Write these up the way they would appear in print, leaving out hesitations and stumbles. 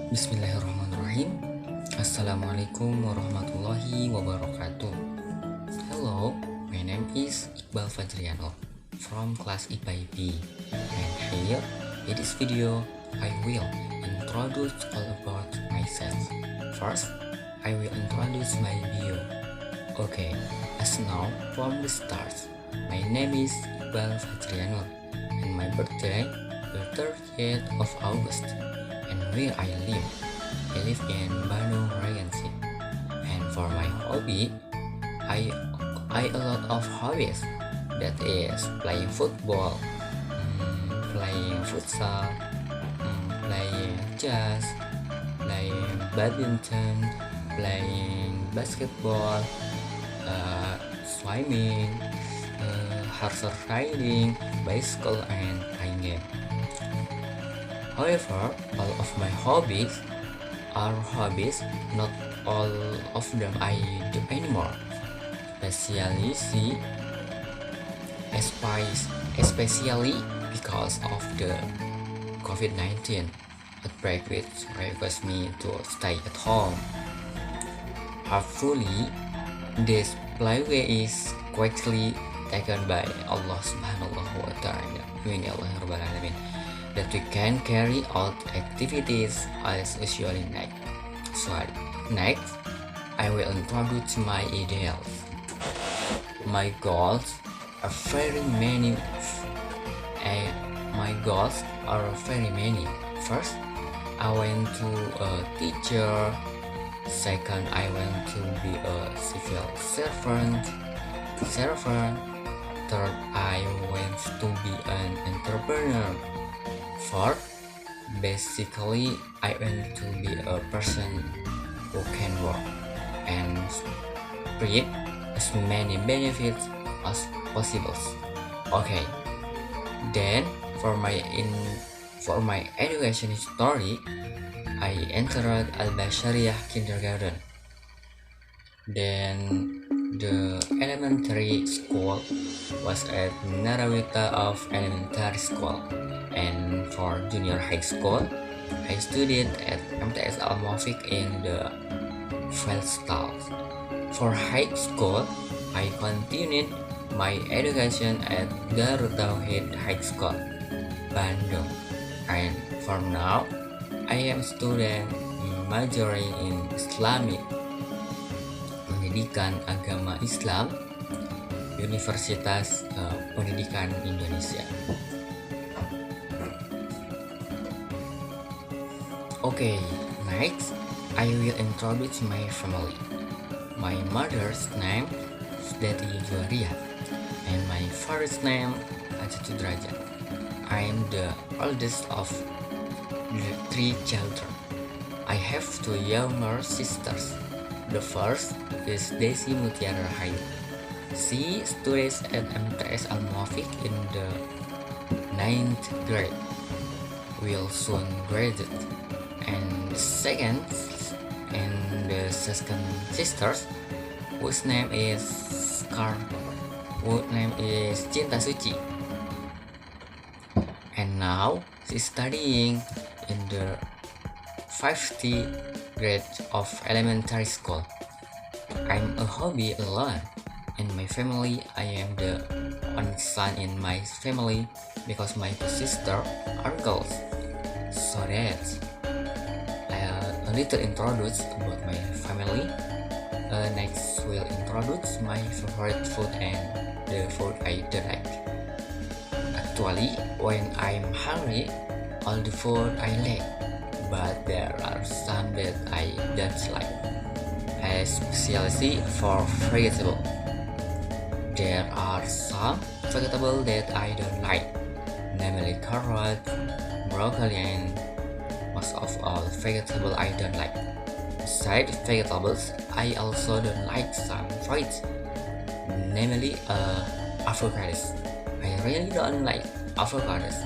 Bismillahirrahmanirrahim. Assalamualaikum warahmatullahi wabarakatuh. Hello, my name is Iqbal Fajriano from class IPA IB. And here in this video, I will introduce all about myself. First, I will introduce my bio. Okay, as now from the start, my name is Iqbal Fajriano and my birthday the 30th of August and where I live in Bandung, Regency. And for my hobby, I I a lot of hobbies. That is playing football, playing futsal, playing chess, playing badminton, playing basketball, swimming, horse riding, bicycle, and playing game. However, all of my hobbies are hobbies, not all of them I do anymore. Especially, especially because of the COVID-19 outbreak which requires me to stay at home. Hopefully, this playway is quickly taken by Allah Subhanahu wa Ta'ala that we can carry out activities as usually next, I will introduce my ideals. My goals are very many. My goals are very many. First, I want to a teacher. Second, I want to be a civil servant. Third, I want to be an entrepreneur. Fourth, basically, I want to be a person who can work and reap as many benefits as possible. Okay, then for my education story, I entered Al-Bashariyah kindergarten. Then the elementary school was at Narawita of Elementary School, and for junior high school, I studied at MTS Al Muwafiq in the Veldstad. For high school, I continued my education at Darut Tauhid High School, Bandung, and for now, I am student majoring in Islamic Pendidikan Agama Islam Universitas Pendidikan Indonesia. Okay, next I will introduce my family. My mother's name is Dati Juwaria and my father's name Ajatu Draja. I am the oldest of the 3 children. I have 2 younger sisters. The first is Desi Mutiara Rahayu. She studies at MTS Al Muwafiq in the 9th grade. Will soon graduate. And the second sisters, whose name is Cinta Suci. And now she's studying in the 50th grade of elementary school. I'm a hobby alone. In my family, I am the only son in my family because my 2 sisters are girls. So that's a little introduce about my family. Next, we'll introduce my favorite food and the food I don't like. Actually, when I'm hungry, all the food I like, but there are some that I don't like, especially for vegetable. There are some vegetables that I don't like, namely carrot, broccoli, and most of all vegetables I don't like. Besides vegetables, I also don't like some fruits, namely avocados. I really don't like avocados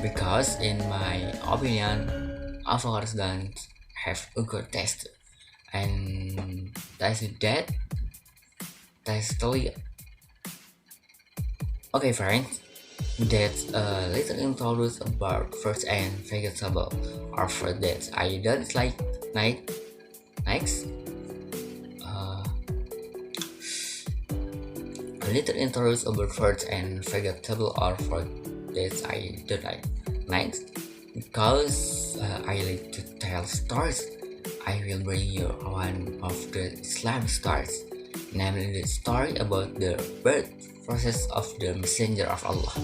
because in my opinion, avocados don't have a good taste, and tastily. Okay, friends. That's a little introduce about fruits and vegetable or fruit that I don't like next. Uh, a little introduce about fruits and vegetable or fruit that I don't like next. Because I like to tell stories, I will bring you one of the Islamic stories, namely the story about the birth process of the Messenger of Allah.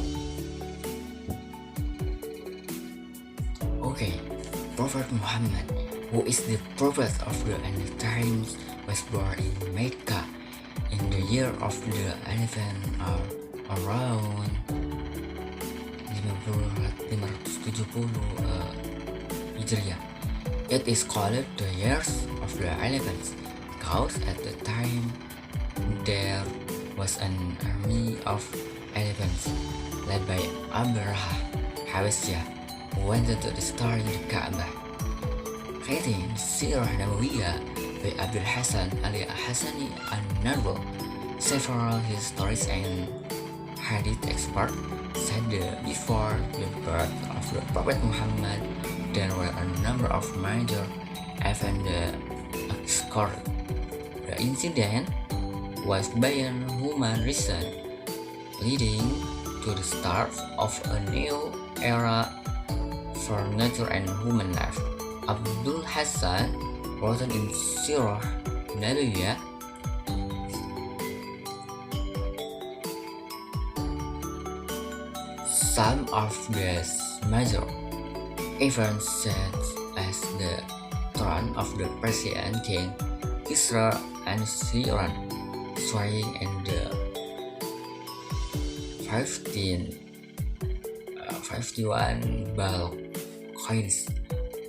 Okay, Prophet Muhammad, who is the prophet of the end times, was born in Mecca in the year of the elephant or around 570 Hijriah. It is called the years of the elephants because at the time there was an army of elephants led by Abraha Habasya who wanted to destroy the Kaabah. Written in Sirah Nabawiyah by Abdul Hasan Ali Hassani an-Nadwi, several historians and hadith experts said that before the birth of the Prophet Muhammad, there were a number of major events that occurred. The incident was beyond human reason, leading to the start of a new era for nature and human life. Abdul Hasan wrote in Sirah Nabawiyah, some of these major events such as the throne of the Persian king Kisra and Siran swaying in the 1551 balconies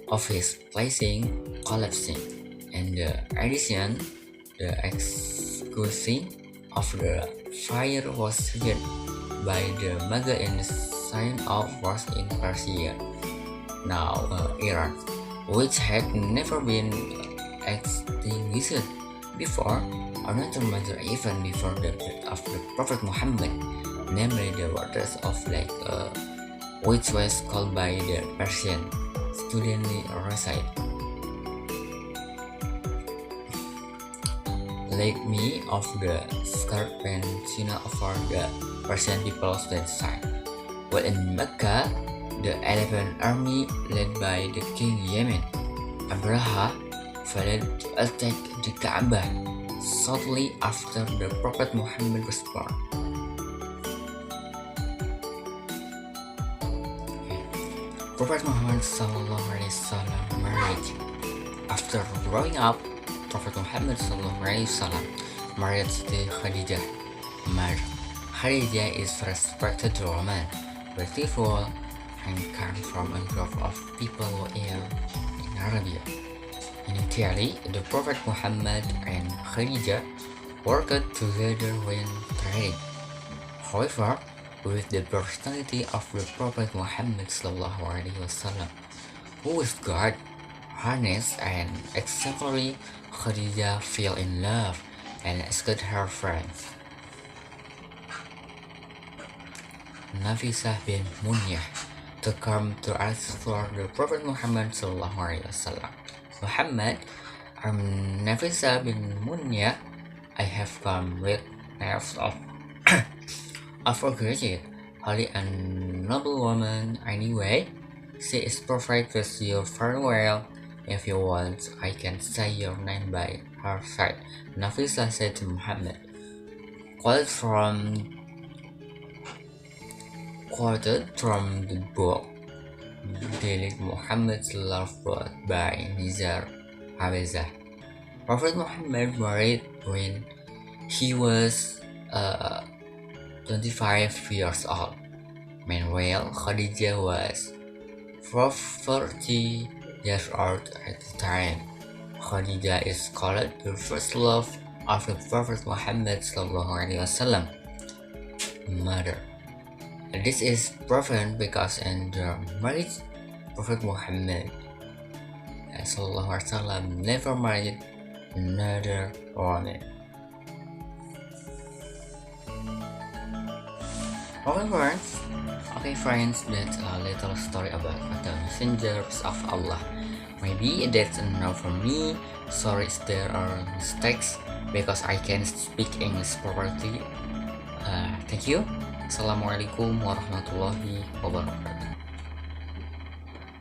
of his placing collapsing, and the addition, the execution of the fire was triggered by the Magha in the sign of wars in Persia, now Iran, which had never been extinguished before. Another major event before the birth of the Prophet Muhammad, namely the waters of Lake, which was called by the Persian studently reside. Lake Me of the Scarp Peninsula over the Persian people's side. While in Mecca, the elephant army led by the king Yemen, Abraha, failed to attack the Kaabah shortly after the Prophet Muhammad was born. Prophet Muhammad SAW married. After growing up, Prophet Muhammad SAW married Siti Khadijah. Khadijah is respected woman, beautiful, and come from a group of people here in Arabia. Initially, the Prophet Muhammad and Khadijah worked together when trading. However, with the personality of the Prophet Muhammad SAW, who was God, honest, and exemplary, Khadijah fell in love and asked her friends, Nafisah bin Munyah, to come to ask for the Prophet Muhammad SAW. Muhammad, I'm Nafisah bin Munyah. I have come with news of a graduate, holy and noble woman anyway. She is perfect with you very well. If you want, I can say your name by her side, Nafisa said to Muhammad. Quoted from the book Daily Muhammad's Love Book by Nizar Habazah. Prophet Muhammad married when he was 25 years old. Meanwhile, Khadijah was 40 years old at the time. Khadijah is called the first love of the Prophet Muhammad SAW mother. This is proven because in the marriage, Prophet Muhammad SAW never married another woman. Okay, friends. Okay, friends, that's a little story about the messengers of Allah. Maybe that's enough for me. Sorry if there are mistakes because I can't speak English properly. Thank you. Assalamualaikum warahmatullahi wabarakatuh.